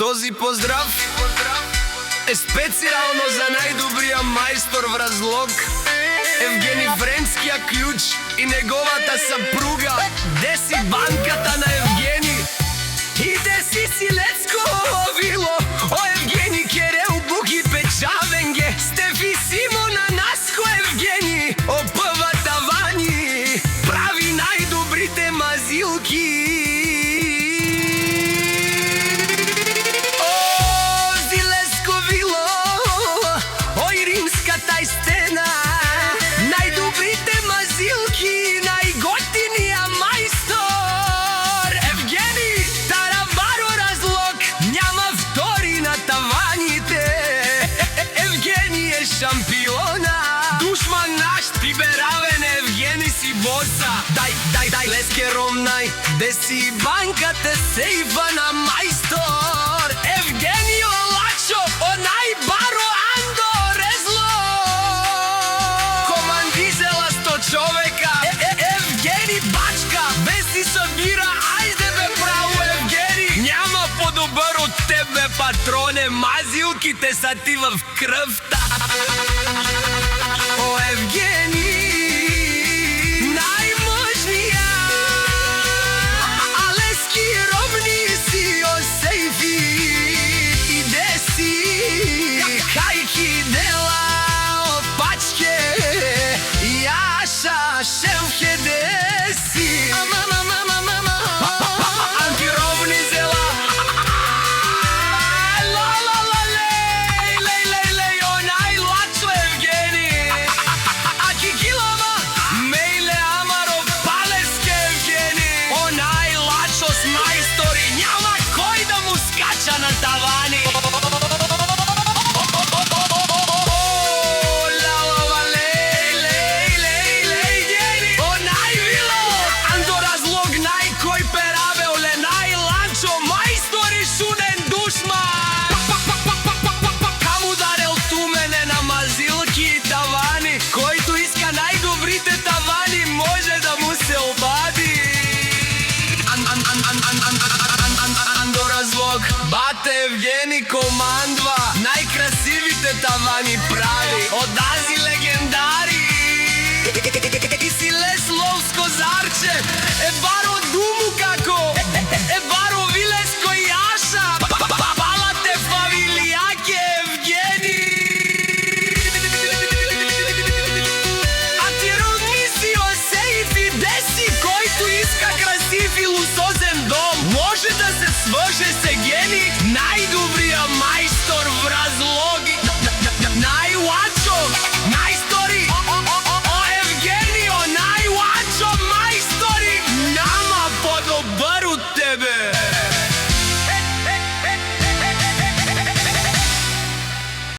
Този поздрав е специјално за најдобриот мајстор вразлог Евгени Френскија Клjuč и неговата сапруга. Деси банката на Евгени и деси Силецко вило. О Евгени Керел Буги Печавенге Стефи Симона Наско Евгени опъва тавани, прави најдобрите мазилки. Шампиона, душман наш, ти бе равен, Евгени си боса. Дай, леске ромнај, деси банката сейфа на мајстор Евгени Олачо, онај баро Андо Резло. Командизела 100 човека, Евгени Бачка, беси събира, ајде бе право Евгени. Няма по-добър от тебе, патроне, мазилките са ти в кръвта. О, Евгени, најмъжнија, алески ромни си о сейфи и деси, кајки дела о пачке, јаша шевхе деси. Антиромни зела, на тавани. Онај вило, Андо Разлог, најкој пераве, оле нај ланчо, мајстори шунен душман. Каму дарел тумене на мазилки и тавани, којто иска најдобрите тавани, може да му се обади. Андо Разлог, бате Евгени командва, најкрасивите тавани прави, одази легендари. И си Лесловско Зарче е баро